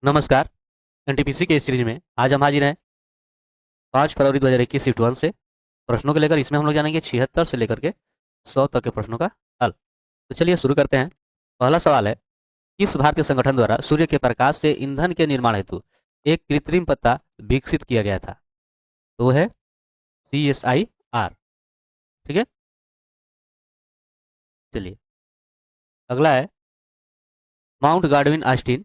नमस्कार। एनटीपीसी के इस सीरीज में आज हम हाजिर हैं 5 फरवरी 2021 शिफ्ट 1 से प्रश्नों को लेकर। इसमें हम लोग जानेंगे 76 से लेकर के 100 तक के प्रश्नों का हल। तो चलिए शुरू करते हैं। पहला सवाल है, किस भारतीय संगठन द्वारा सूर्य के प्रकाश से ईंधन के निर्माण हेतु एक कृत्रिम पत्ता विकसित किया गया था? तो वो है CSIR। ठीक है। चलिए अगला है, माउंट गार्डविन ऑस्टिन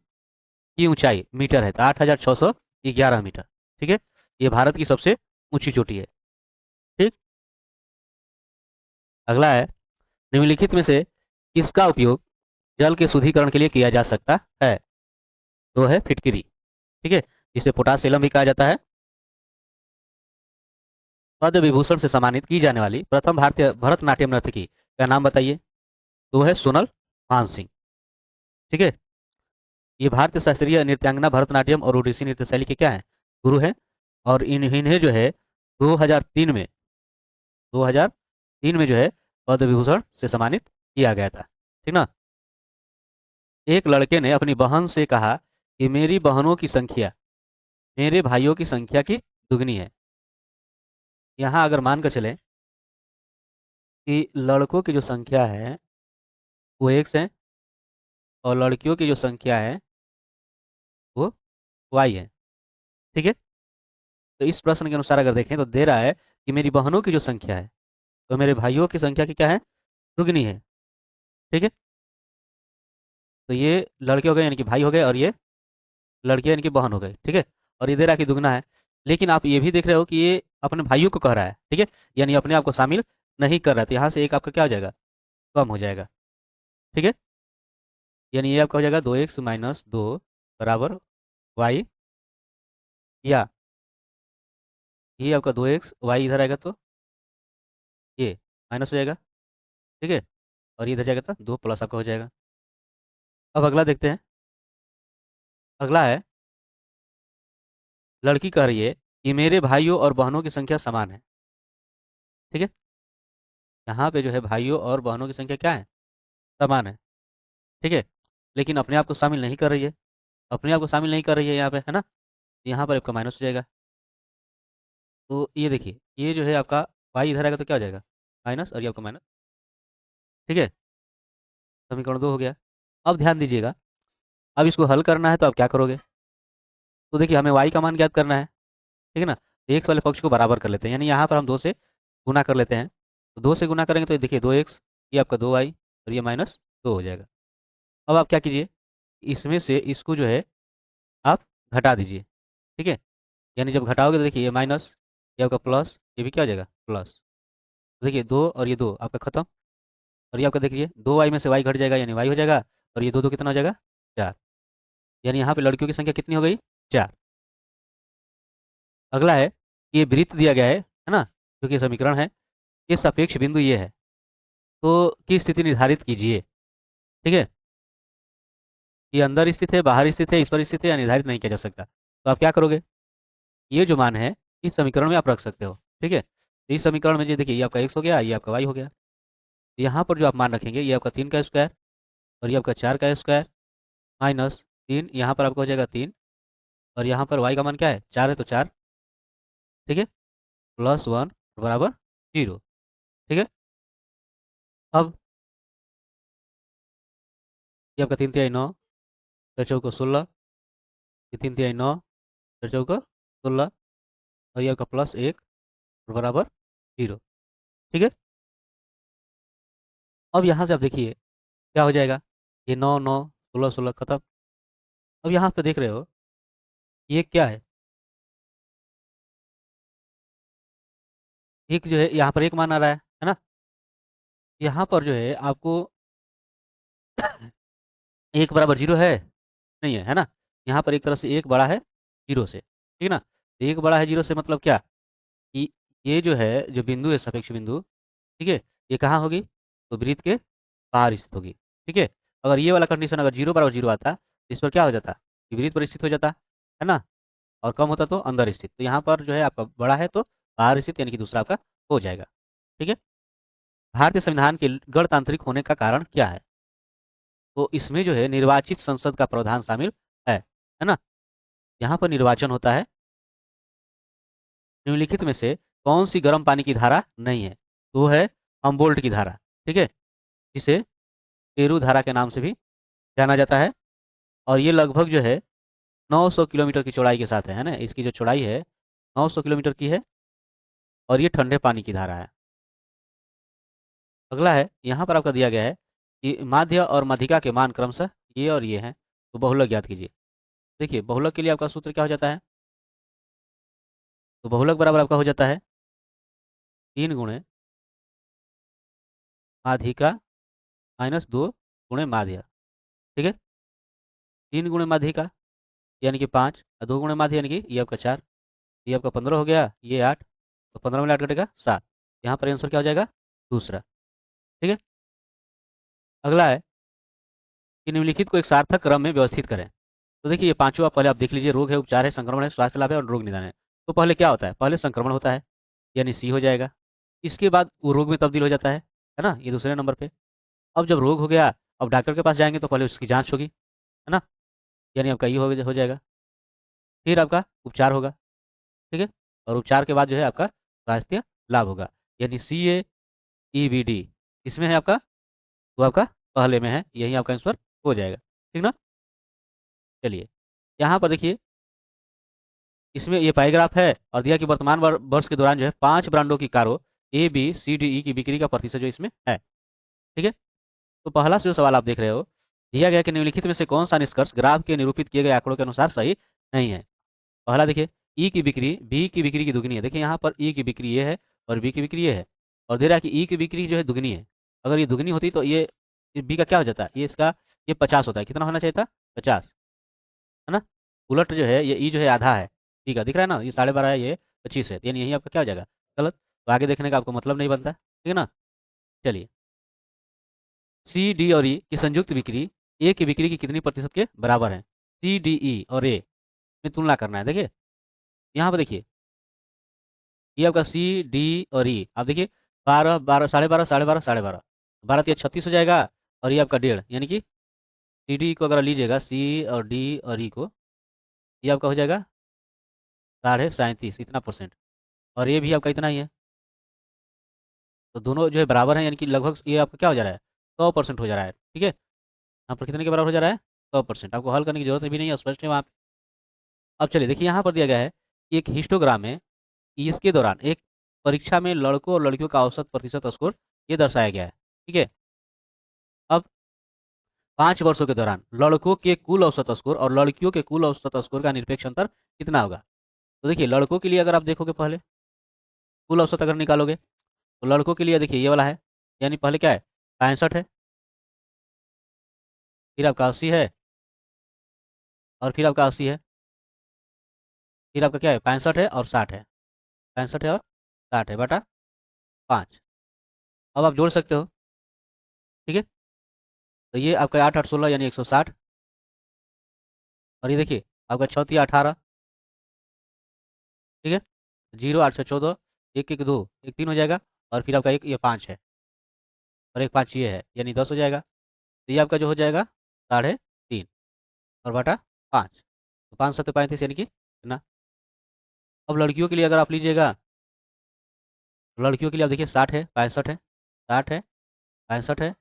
की ऊंचाई मीटर है तो 8611 मीटर। ठीक है, ये भारत की सबसे ऊंची चोटी है। ठीक। अगला है, निम्नलिखित में से किसका उपयोग जल के शुद्धिकरण के लिए किया जा सकता है? तो है फिटकिरी। ठीक है, जिसे पोटासिलम भी कहा जाता है। पद्म विभूषण से सम्मानित की जाने वाली प्रथम भारतीय भरतनाट्यम नर्तकी का नाम बताइए। तो है सोनल मानसिंह। ठीक है, ये भारतीय शास्त्रीय नृत्यांगना भरतनाट्यम और ओडिसी नृत्य शैली के क्या है? गुरु है। और इन्हें जो है 2003 में 2003 में जो है पद्म विभूषण से सम्मानित किया गया था। ठीक ना। एक लड़के ने अपनी बहन से कहा कि मेरी बहनों की संख्या मेरे भाइयों की संख्या की दुगनी है। यहाँ अगर मान कर चलें कि लड़कों की जो संख्या है वो X है और लड़कियों की जो संख्या है वो Y है। ठीक है, तो इस प्रश्न के अनुसार अगर देखें तो दे रहा है कि मेरी बहनों की जो संख्या है तो मेरे भाइयों की संख्या की क्या है? दुगनी है। ठीक है, तो ये लड़के हो गए यानी कि भाई हो गए, और ये लड़कियां यानी कि बहन हो गई। ठीक है, और ये दे रहा है कि दुगना है। लेकिन आप ये भी देख रहे हो कि ये अपने भाइयों को कह रहा है। ठीक है, यानी अपने आप को शामिल नहीं कर रहा है, तो यहाँ से एक आपका क्या हो जाएगा? कम हो जाएगा। ठीक है, यानी ये आपका हो जाएगा 2x - 2 बराबर y, या ये आपका 2x, y इधर आएगा तो ये माइनस हो जाएगा। ठीक है, और ये इधर जाएगा तो 2 प्लस आपका हो जाएगा। अब अगला देखते हैं। अगला है, लड़की कह रही है कि मेरे भाइयों और बहनों की संख्या समान है। ठीक है, यहाँ पे जो है भाइयों और बहनों की संख्या क्या है? समान है। ठीक है, लेकिन अपने आप को शामिल नहीं कर रही है। अपने आप को शामिल नहीं कर रही है यहाँ पे, है ना। यहाँ पर आपका माइनस हो जाएगा। तो ये देखिए, ये जो है आपका y इधर आएगा तो क्या हो जाएगा? माइनस, और ये आपका माइनस। ठीक है, समीकरण 2 हो गया। अब ध्यान दीजिएगा, अब इसको हल करना है तो आप क्या करोगे? तो देखिए, हमें y का मान ज्ञात करना है। ठीक है ना। तो x वाले पक्ष को बराबर कर लेते हैं, यानी यहाँ पर हम 2 से गुना कर लेते हैं। तो 2 से गुना करेंगे तो ये देखिए 2x, ये आपका 2y, और ये -2 हो जाएगा। अब आप क्या कीजिए, इसमें से इसको जो है आप घटा दीजिए। ठीक है, यानी जब घटाओगे तो देखिए ये माइनस, ये आपका प्लस, ये भी क्या हो जाएगा? प्लस। देखिए 2 और ये 2 आपका खत्म, और ये आपका देखिए 2y में से y घट जाएगा यानी y हो जाएगा, और ये 2 2 कितना हो जाएगा? 4। यानी यहाँ पे लड़कियों की संख्या कितनी हो गई? 4। अगला है, ये वृत्त दिया गया है ना, क्योंकि समीकरण है। ये सापेक्ष बिंदु ये है, तो की स्थिति निर्धारित कीजिए। ठीक है, ये अंदर स्थित है, बाहर स्थित है, इस पर स्थित है, या निर्धारित नहीं किया जा सकता। तो आप क्या करोगे? ये जो मान है इस समीकरण में आप रख सकते हो। ठीक है, तो इस समीकरण में ये देखिए, ये आपका x हो गया, ये आपका y हो गया। यहाँ पर जो आप मान रखेंगे, ये आपका 3 का स्क्वायर, और ये आपका 4 का स्क्वायर, -3, यहाँ पर आपका हो जाएगा 3, और यहाँ पर y का मान क्या है? 4 है तो 4। ठीक है, +1 बराबर 0। ठीक है, अब ये आपका 3 × 3 = 9, 4 × 4 = 16, ये 3 × 3 = 9, 4 × 4 = 16, और ये आपका +1 बराबर 0। ठीक है, अब यहाँ से आप देखिए क्या हो जाएगा? ये 9 9 16 16 खत्म। अब यहाँ पे देख रहे हो ये क्या है? एक जो है यहाँ पर एक मान आ रहा है ना। यहाँ पर जो है आपको 1 बराबर 0 है, नहीं है, है ना। यहाँ पर एक तरह से 1 बड़ा है 0 से। ठीक है ना। तो 1 बड़ा है 0 से मतलब क्या कि ये जो है, जो बिंदु है सापेक्ष बिंदु, ठीक है, ये कहाँ होगी? तो वृत्त के बाहर स्थित होगी। ठीक है, अगर ये वाला कंडीशन अगर 0 बराबर 0 आता तो इस पर क्या हो जाता? कि वृत्त पर स्थित हो जाता, है ना। और कम होता तो अंदर स्थित। तो यहाँ पर जो है आपका बड़ा है तो बाहर स्थित, यानी कि दूसरा आपका हो जाएगा। ठीक है, भारतीय संविधान के गणतांत्रिक होने का कारण क्या है? तो इसमें जो है निर्वाचित संसद का प्रावधान शामिल है है ना। यहाँ पर निर्वाचन होता है निम्नलिखित में से कौन सी गर्म पानी की धारा नहीं है, तो वो है हमबोल्ट की धारा। ठीक है, जिसे पेरू धारा के नाम से भी जाना जाता है। और ये लगभग जो है 900 किलोमीटर की चौड़ाई के साथ है ना, इसकी जो चौड़ाई है 900 किलोमीटर की है। और ये ठंडे पानी की धारा है। अगला है, यहाँ पर आपका दिया गया है कि माध्य और माध्यिका के मान क्रमशः ये और ये हैं, तो बहुलक ज्ञात कीजिए। देखिए बहुलक के लिए आपका सूत्र क्या हो जाता है, तो बहुलक बराबर आपका हो जाता है 3 गुणे माध्यिका माइनस 2 गुणे माध्य। ठीक है, 3 गुणे माध्यिका यानी कि 5, और 2 गुणे माध्य यानी कि ये आपका 4, ये आपका 15 हो गया, ये 8, तो 15 में 8 कटेगा 7। यहाँ पर आंसर क्या हो जाएगा, दूसरा। ठीक है, अगला है कि निम्नलिखित को एक सार्थक क्रम में व्यवस्थित करें। तो देखिए ये पांचों आप पहले आप देख लीजिए, रोग है, उपचार है, संक्रमण है, स्वास्थ्य लाभ है और रोग निदान है। तो पहले क्या होता है, पहले संक्रमण होता है यानी सी हो जाएगा। इसके बाद वो रोग में तब्दील हो जाता है ना, ये दूसरे नंबर पे। अब जब रोग हो गया, अब डॉक्टर के पास जाएंगे तो पहले उसकी जांच होगी, है ना, यानी आपका ये हो जाएगा। फिर आपका उपचार होगा। ठीक है, और उपचार के बाद जो है आपका स्वास्थ्य लाभ होगा, यानी CAEVD इसमें है आपका, तो आपका पहले में है, यही आपका आंसर हो जाएगा। ठीक ना। चलिए यहाँ पर देखिए, इसमें ये पैराग्राफ है और दिया कि वर्तमान वर्ष के दौरान जो है 5 ब्रांडों की कारों ABCDE की बिक्री का प्रतिशत जो इसमें है। ठीक है, तो पहला जो सवाल आप देख रहे हो, दिया गया कि निम्नलिखित में से कौन सा निष्कर्ष ग्राफ के निरूपित किए गए आंकड़ों के अनुसार सही नहीं है। पहला देखिए, ई की बिक्री बी की बिक्री की दुगनी है। देखिए यहाँ पर ई की बिक्री ये है और बी की बिक्री ये है, और दे रहा है कि ई की बिक्री जो है दुगनी है। अगर ये दुगनी होती तो ये बी का क्या हो जाता, ये इसका ये 50 होता है, कितना होना चाहिए था, 50, है ना। उलट जो है ये ई जो है आधा है, ठीक है, दिख रहा है ना, ये 12.5 है, ये 25 है, तो यानी यही आपका क्या हो जाएगा, गलत। तो आगे देखने का आपको मतलब नहीं बनता, ठीक है ना। चलिए, CDE और E की संयुक्त बिक्री ए की बिक्री की कितनी प्रतिशत के बराबर है। CDE और ए में तुलना करना है। देखिए यहाँ पर देखिए, ये आपका CDE और E, आप देखिए 12 12 12.5 12.5 12.5, 12 × 36 हो जाएगा, और ये आपका 1.5, यानी कि CDE को अगर लीजिएगा, C और D और E को, ये आपका हो जाएगा 37.5 इतना परसेंट, और ये भी आपका इतना ही है। तो दोनों जो है बराबर है, यानी कि लगभग ये आपका क्या हो जा रहा है, 100% हो जा रहा है। ठीक है, यहाँ पर कितने के बराबर हो जा रहा है, 100%। आपको हल करने की जरूरत भी नहीं है, स्पष्ट है वहाँ पे। अब चलिए देखिए, यहाँ पर दिया गया है कि एक हिस्टोग्राम है, इसके दौरान एक परीक्षा में लड़कों और लड़कियों का औसत प्रतिशत स्कोर ये दर्शाया गया है। ठीक है, अब 5 वर्षों के दौरान लड़कों के कुल औसत स्कोर और लड़कियों के कुल औसत स्कोर का निरपेक्ष अंतर कितना होगा। तो देखिए लड़कों के लिए अगर आप देखोगे, पहले कुल औसत अगर निकालोगे, तो लड़कों के लिए देखिए ये वाला है, यानी पहले क्या है, 65 है, फिर आपका 80 है, और फिर आपका 80 है, फिर आपका क्या है, 65 है और 60 है, 65 है और 60 है बटा 5। अब आप जोड़ सकते हो। ठीक है, तो ये आपका 8 8 16 यानी 160, और ये देखिए आपका 6 18, ठीक है, 0 8 6 14, 1 1 2 1 3 हो जाएगा, और फिर आपका एक ये 5 है, और एक 5 ये है, यानी 10 हो जाएगा। तो ये आपका जो हो जाएगा 3.5 और बटा 5, तो 5 7 35 यानी कि ना। अब लड़कियों के लिए अगर आप लीजिएगा, तो लड़कियों के लिए आप देखिए 60 है, 65 है, 60 है, 65 है,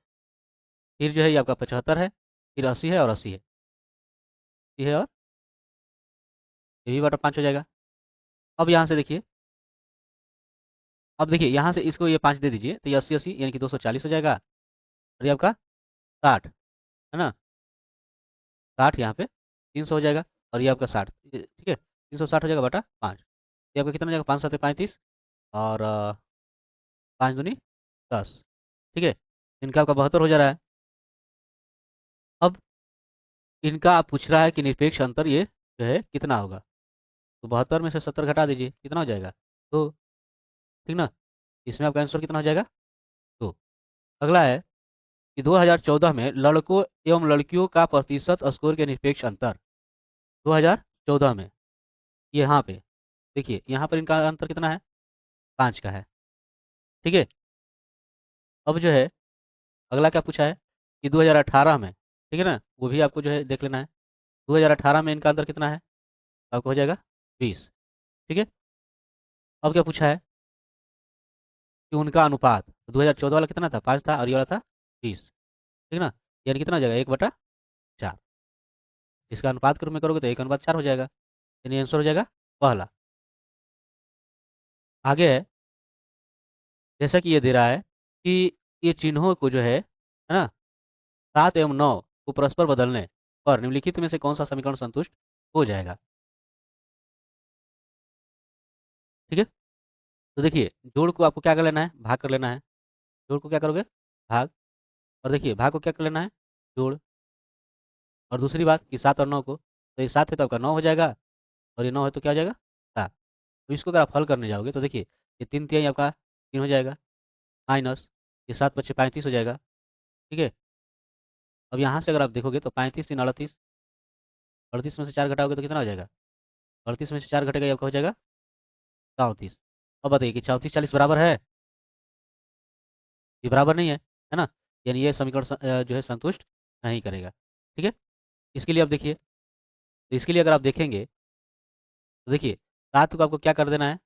फिर जो है ये आपका 75 है, फिर 80 है और 80 है, 80 है, और ये भी बटा 5 हो जाएगा। अब यहाँ से देखिए, अब देखिए यहाँ से इसको ये 5 दे दीजिए, तो ये 80 80 यानी कि 240 हो जाएगा, और ये आपका 60 है ना, 60 यहाँ पे 300 हो जाएगा, और ये आपका 60, ठीक है, 360 हो जाएगा बटा 5। ये आपका कितना हो जाएगा, 5 7 35, और 5 दूनी 10। ठीक है, इनका आपका 72 हो जा रहा है। अब इनका आप पूछ रहा है कि निरपेक्ष अंतर ये जो है कितना होगा, तो 72 में से 70 घटा दीजिए, कितना हो जाएगा, 2। ठीक ना, इसमें आपका आंसर कितना हो जाएगा, 2। अगला है कि 2014 में लड़कों एवं लड़कियों का प्रतिशत स्कोर के निरपेक्ष अंतर, 2014 में यहाँ पे देखिए, यहाँ पर इनका अंतर कितना है, 5 का है। ठीक है, अब जो है अगला क्या पूछा है कि 2018 में, ठीक है ना, वो भी आपको जो है देख लेना है। 2018 में इनका अंतर कितना है? आपको हो जाएगा 20। ठीक है। अब क्या पूछा है कि उनका अनुपात, 2014 वाला कितना था? 5 था, और ये वाला था 20। ठीक ना? यानी कितना हो जाएगा? 1/4। इसका अनुपात के रूप में करोगे तो 1/4 हो जाएगा। यानी आंसर हो जाएगा पहला। आगे है, जैसा कि ये दे रहा है कि ये चिन्हों को जो है ना, 7 एवं 9 को परस्पर बदलने पर निम्नलिखित में से कौन सा समीकरण संतुष्ट हो जाएगा? ठीक है। तो देखिए, जोड़ को आपको क्या कर लेना है? भाग कर लेना है। जोड़ को क्या करोगे? भाग। और देखिए, भाग को क्या कर लेना है? जोड़। और दूसरी बात कि 7 और 9 को, तो ये 7 है तो आपका 9 हो जाएगा, और ये 9 है तो क्या हो जाएगा? 7। तो इसको अगर आप हल करने जाओगे तो देखिए, ये 3 तिहाई आपका 3 हो जाएगा, माइनस ये 7 × 5 = 35 हो जाएगा। ठीक है। अब यहाँ से अगर आप देखोगे तो 35 × 3 = 38। 38 में से 4 घटाओगे तो कितना हो जाएगा? 38 में से 4 घटेगा, ये आपका हो जाएगा 34। अब बताइए कि 34 40 बराबर है? ये बराबर नहीं है ना? यानी ये समीकरण जो है संतुष्ट नहीं करेगा। ठीक है। इसके लिए आप देखिए, तो इसके लिए अगर आप देखेंगे तो देखिए, 7 को आपको क्या कर देना है?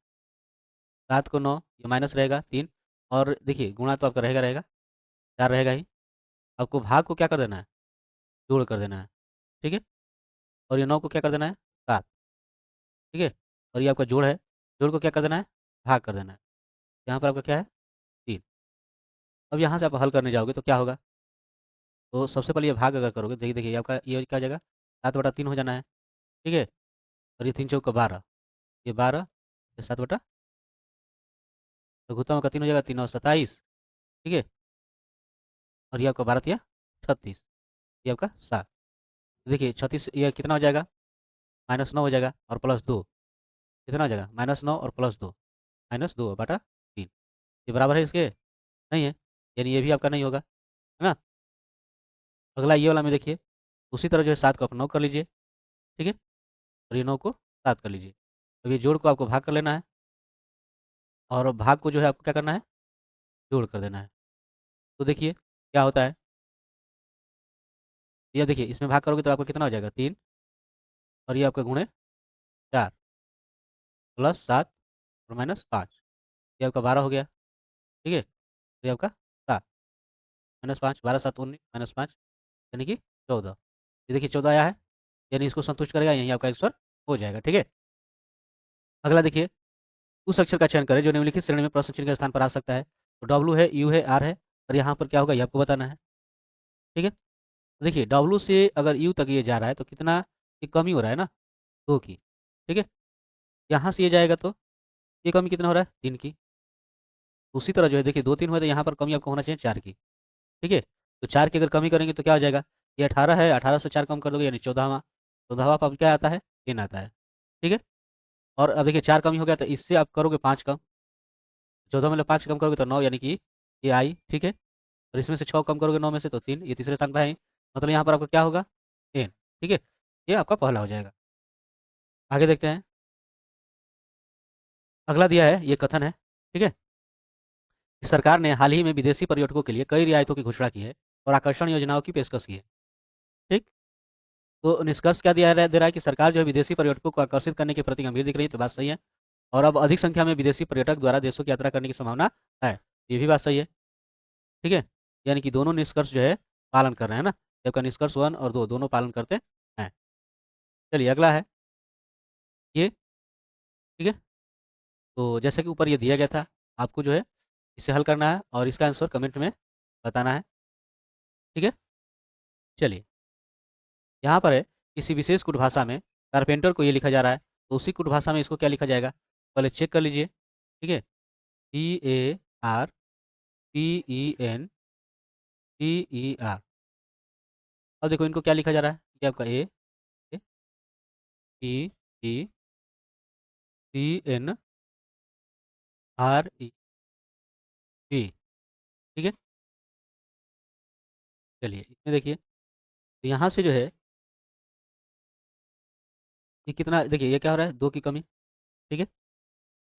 7 को 9, ये माइनस रहेगा 3, और देखिए गुणा तो आपका रहेगा रहेगा, 4 रहेगा ही। आपको भाग को क्या कर देना है? जोड़ कर देना है। ठीक है। और ये 9 को क्या कर देना है? 7। ठीक है। और ये आपका जोड़ है, जोड़ को क्या कर देना है? भाग कर देना है। यहाँ पर आपका क्या है? 3। अब यहाँ से आप हल करने जाओगे तो क्या होगा? तो सबसे पहले ये भाग अगर करोगे, देखिए देखिए आपका ये क्या हो जाएगा? 7/3 हो जाना है। ठीक है। और ये 3 × 4 = 12, ये 12, ये 7/, तो गुत्ता का 3 हो जाएगा, 3 और 27। ठीक है। और ये आपका 12 × 3 = 36, ये आपका 7। देखिए 36, ये कितना हो जाएगा? -9 हो जाएगा, और +2 कितना हो जाएगा? -9 और +2, -2/3। ये बराबर है इसके? नहीं है। यानी ये भी आपका नहीं होगा, है ना? अगला ये वाला में देखिए, उसी तरह जो है 7 को आप 9 कर लीजिए। ठीक है। और ये 9 को 7 कर लीजिए। अब ये जोड़ को आपको भाग कर लेना है, और भाग को जो है आपको क्या करना है? जोड़ कर देना है। तो देखिए क्या होता है, ये देखिए इसमें भाग करोगे तो आपको कितना हो जाएगा? 3, और ये आपका गुणे 4 प्लस 7 और -5, ये आपका 12 हो गया। ठीक है। तो ये आपका 7, -5, 12 7 19, -5 यानी कि 14। ये देखिए 14 आया है, यानी इसको संतुष्ट करेगा, यही आपका आंसर हो जाएगा। ठीक है। अगला देखिए, उस अक्षर का चयन करें जो निम्नलिखित श्रेणी में प्रश्न चिन्ह के स्थान पर आ सकता है। तो डब्लू है, यू है, आर है, और यहाँ पर क्या होगा ये आपको बताना है। ठीक है। तो देखिए डब्लू से अगर यू तक ये जा रहा है तो कितना की कमी हो रहा है ना? 2 की। ठीक है। यहाँ से ये जाएगा तो ये कमी कितना हो रहा है? 3 की। उसी तरह जो है देखिए 2 3 हुए तो यहाँ पर कमी आपको होना चाहिए 4 की। ठीक है। तो 4 की अगर कमी करेंगे तो क्या हो जाएगा? ये 18 है, 18 से 4 कम कर दोगे यानी 14वां। 14वां पर अब क्या आता है? 3 आता है। ठीक है। और अब देखिए 4 कमी हो गया, तो इससे आप करोगे 5 कम। 14 में 5 कम करोगे तो 9, यानी कि ये आई। ठीक है। और इसमें से 6 कम करोगे 9 में से तो 3, ये तीसरे स्थान पर है। मतलब यहाँ पर आपका क्या होगा? 10। ठीक है। ये आपका पहला हो जाएगा। आगे देखते हैं। अगला दिया है, ये कथन है। ठीक है। सरकार ने हाल ही में विदेशी पर्यटकों के लिए कई रियायतों की घोषणा की है और आकर्षण योजनाओं की पेशकश की है। ठीक। तो निष्कर्ष क्या दे रहा है कि सरकार जो है विदेशी पर्यटकों को आकर्षित करने के प्रति गंभीर दिख रही है, तो बात सही है। और अब अधिक संख्या में विदेशी पर्यटक द्वारा देशों की यात्रा करने की संभावना है, ये भी बात सही है। ठीक है। यानी कि दोनों निष्कर्ष जो है पालन कर रहे हैं ना, जबकि निष्कर्ष 1 और 2 दोनों पालन करते हैं। चलिए अगला है ये। ठीक है। तो जैसे कि ऊपर ये दिया गया था, आपको जो है इसे हल करना है और इसका आंसर कमेंट में बताना है। ठीक है। चलिए, यहाँ पर है, किसी विशेष कुट भाषा में कारपेंटर को ये लिखा जा रहा है, तो उसी कुट भाषा में इसको क्या लिखा जाएगा? पहले चेक कर लीजिए। ठीक है। CARPENTER। अब देखो इनको क्या लिखा जा रहा है? ये आपका APECNRE। ठीक है। चलिए इसमें देखिए, तो यहाँ से जो है ये कितना, देखिए ये क्या हो रहा है? 2 की कमी। ठीक है।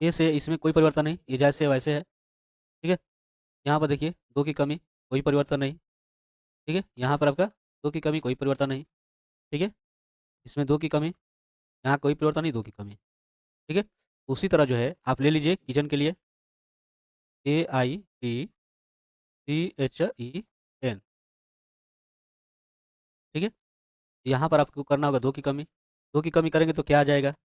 ये से इसमें कोई परिवर्तन नहीं, ये जैसे वैसे है। ठीक है। यहाँ पर देखिए 2 की कमी, कोई परिवर्तन नहीं। ठीक है। यहाँ पर आपका 2 की कमी, कोई परिवर्तन नहीं। ठीक है। इसमें 2 की कमी, यहाँ कोई परिवर्तन नहीं, 2 की कमी। ठीक है, उसी तरह जो है आप ले लीजिए किचन के लिए, KITCHEN। ठीक है, यहाँ पर आपको करना होगा 2 की कमी। 2 की कमी करेंगे तो क्या आ जाएगा, तो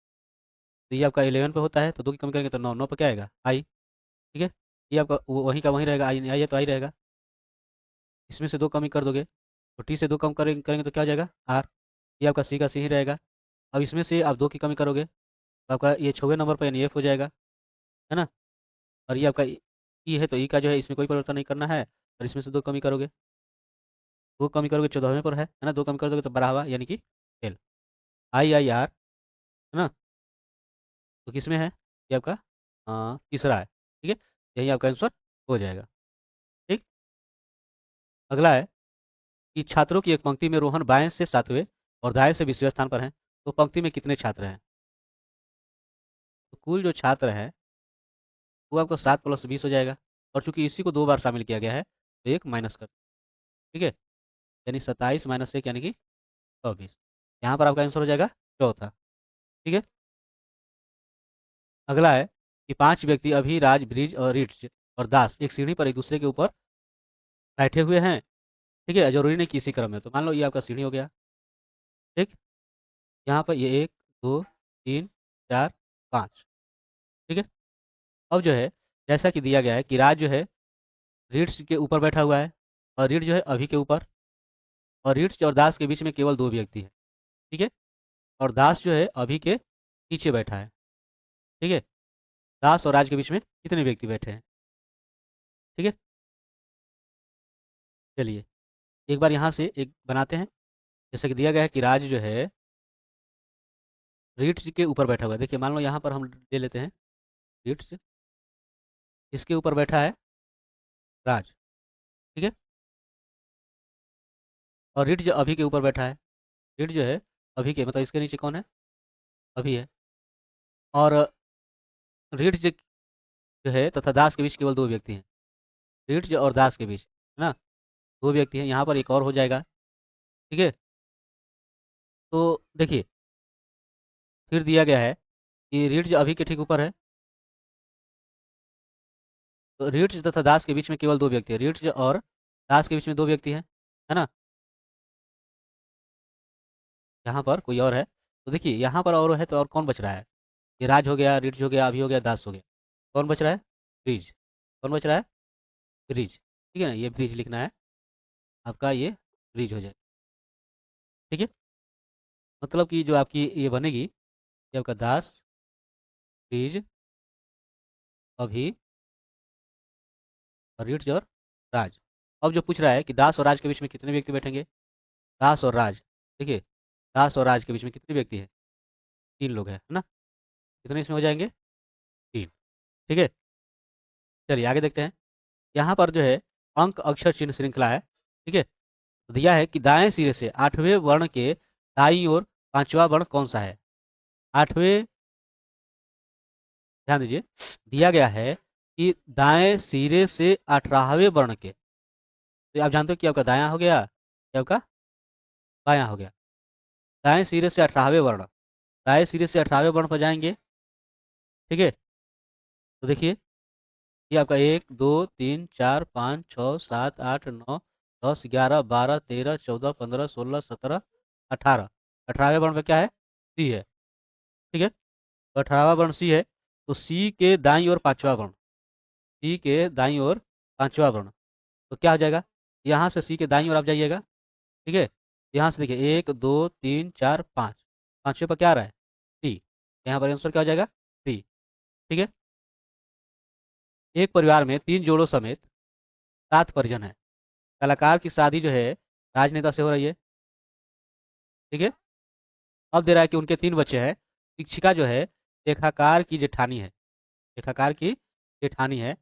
ये आपका 11 पे होता है, तो 2 की कमी करेंगे तो 9, 9 पे क्या आएगा, आई। ठीक है, ये आपका वहीं का वहीं रहेगा, आई आई है तो आई रहेगा। इसमें से 2 कमी कर दोगे तो टी से 2 कम करेंगे तो क्या हो जाएगा, आर। ये आपका सी का सी ही रहेगा। अब इसमें से आप 2 की कमी करोगे तो आपका ये 6वें नंबर पर यानी एफ हो जाएगा, है ना। और ये आपका ई है तो ई का जो है इसमें कोई परिवर्तन नहीं करना है, और इसमें से 2 कमी करोगे, 2 कमी करोगे 14वें पर है ना, 2 कमी कर दोगे तो 12वां यानी कि एल, आई आई आर, है ना। तो किसमें है ये आपका, तीसरा है। ठीक है, यही आपका आंसर हो जाएगा। ठीक, अगला है कि छात्रों की एक पंक्ति में रोहन बाएं से 7वें और दाएं से 20वें स्थान पर हैं, तो पंक्ति में कितने छात्र हैं। तो कुल जो छात्र है वो आपको 7 + 20 हो जाएगा, और चूंकि इसी को 2 बार शामिल किया गया है तो एक माइनस कर, ठीक है, यानी 27 - 1 यानी कि 24। यहाँ पर आपका आंसर हो जाएगा चौथा। ठीक है, अगला है कि 5 व्यक्ति अभी, राज, ब्रिज और रिट्ज और दास एक सीढ़ी पर एक दूसरे के ऊपर बैठे हुए हैं। ठीक है, जरूरी नहीं कि इसी क्रम में, तो मान लो ये आपका सीढ़ी हो गया। ठीक, यहाँ पर ये 1 2 3 4 5। ठीक है, अब जो है जैसा कि दिया गया है कि राज जो है रीड्स के ऊपर बैठा हुआ है, और रीड जो है अभी के ऊपर, और रीड्स और दास के बीच में केवल 2 व्यक्ति है। ठीक है, और दास जो है अभी के पीछे बैठा है। ठीक है, दास और राज के बीच में कितने व्यक्ति बैठे हैं। ठीक है, चलिए एक बार यहाँ से एक बनाते हैं। जैसे कि दिया गया है कि राज जो है रीड्स के ऊपर बैठा हुआ है। देखिए मान लो यहाँ पर हम ले लेते हैं रीड्स, इसके ऊपर बैठा है राज। ठीक है, और रीड जो अभी के ऊपर बैठा है, रीड जो है अभी के मतलब इसके नीचे कौन है, अभी है। और रीड जो है तथा दास के बीच केवल 2 व्यक्ति हैं, रीड और दास के बीच, है ना, 2 व्यक्ति हैं। यहाँ पर एक और हो जाएगा। ठीक है, तो देखिए फिर दिया गया है कि रीड जो अभी के ठीक ऊपर है, तो रीड तथा दास के बीच में केवल 2 व्यक्ति है, रीड और दास के बीच में 2 व्यक्ति हैं, है ना। यहाँ पर कोई और है, तो देखिए यहाँ पर और है तो और कौन बच रहा है, ये राज हो गया, रीड हो गया, अभी हो गया, दास हो गया, कौन बच रहा है, ब्रिज। कौन बच रहा है, ब्रिज। ठीक है ना, ये ब्रिज लिखना है आपका, ये ब्रिज हो जाए। ठीक है, मतलब कि जो आपकी ये बनेगी ये आपका दास, ब्रिज, अभी और रीड और राज। अब जो पूछ रहा है कि दास और राज के बीच में कितने व्यक्ति बैठेंगे, दास और राज। देखिए दास और राज के बीच में कितने व्यक्ति हैं, 3 लोग हैं, है ना। कितने इसमें हो जाएंगे, 3। ठीक है, चलिए आगे देखते हैं। यहाँ पर जो है अंक अक्षर चिन्ह श्रृंखला है। ठीक है, तो दिया है कि दाएं सिरे से 8वें वर्ण के दाईं ओर 5वां वर्ण कौन सा है। 8वें, ध्यान दीजिए, दिया गया है कि दाएं सिरे से 18वें वर्ण के, तो आप जानते हो कि आपका दायां हो गया या आपका बायां हो गया। दाएं सिरे से 18वें वर्ण, दाएं सिरे से 18वें वर्ण पर जाएंगे। ठीक है, तो देखिए ये आपका 1 2 3 4 5 6 7 8 9 10 11 12 13 14 15 16 17 18, 18वें वर्ण पे क्या है, सी है। ठीक है, तो 18वां वर्ण सी है, तो सी के दाईं ओर 5वां वर्ण, सी के दाईं ओर 5वां वर्ण, तो क्या हो जाएगा, यहाँ से सी के दाईं ओर आप जाइएगा। ठीक है, यहाँ से देखिए 1 2 3 4 5, 5वें पर क्या आ रहा है, सी, यहाँ पर आंसर क्या हो जाएगा, सी। ठीक है, एक परिवार में 3 जोड़ों समेत 7 परिजन है, कलाकार की शादी जो है राजनेता से हो रही है। ठीक है, अब दे रहा है कि उनके 3 बच्चे हैं, शिक्षिका जो है लेखाकार की जेठानी है, लेखाकार की जेठानी है,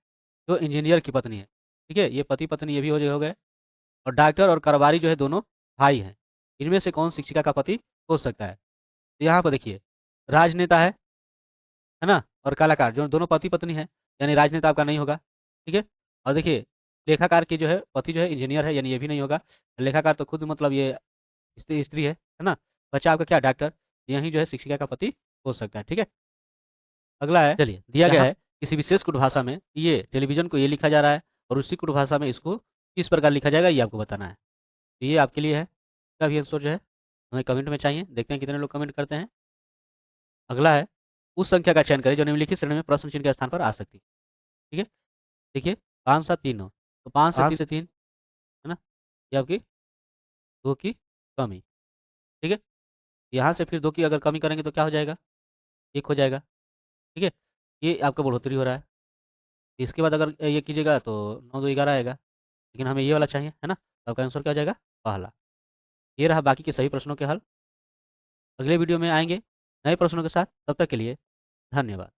जो इंजीनियर की पत्नी है। ठीक है, ये पति पत्नी ये भी हो गए, और डॉक्टर और कारोबारी जो है दोनों भाई हैं। इनमें से कौन शिक्षिका का पति हो सकता है, तो यहाँ पर देखिए राजनेता है ना, और कलाकार जो दोनों पति पत्नी है, यानी राजनेता आपका नहीं होगा। ठीक है, और देखिए लेखाकार की जो है पति जो है इंजीनियर है, यानी ये भी नहीं होगा। लेखाकार तो खुद मतलब ये स्त्री स्त्री है ना, बच्चा आपका क्या डॉक्टर, यही जो है शिक्षिका का पति हो सकता है। ठीक है, अगला है, चलिए दिया गया है किसी विशेष कुट भाषा में ये टेलीविजन को ये लिखा जा रहा है और उसी कुट भाषा में इसको किस प्रकार लिखा जाएगा ये आपको बताना है। तो ये आपके लिए है, इसका भी आंसर जो है हमें कमेंट में चाहिए, देखते हैं कितने लोग कमेंट करते हैं। अगला है, उस संख्या का चयन करें जो निम्नलिखित श्रेणी में प्रश्न चिन्ह के स्थान पर आ सकती है। ठीक है, देखिए 5 7 3 9, तो 5 से 3 है ना, ये आपकी 2 की कमी। ठीक है, यहाँ से फिर 2 की अगर कमी करेंगे तो क्या हो जाएगा, 1 हो जाएगा। ठीक है, ये आपका बढ़ोतरी हो रहा है। इसके बाद अगर ये कीजिएगा तो 9 2 11 आएगा, लेकिन हमें ये वाला चाहिए है ना, तो आपका आंसर क्या हो जाएगा, पहला। ये रहा बाकी के सही प्रश्नों के हल। अगले वीडियो में आएंगे नए प्रश्नों के साथ, तब तक के लिए धन्यवाद।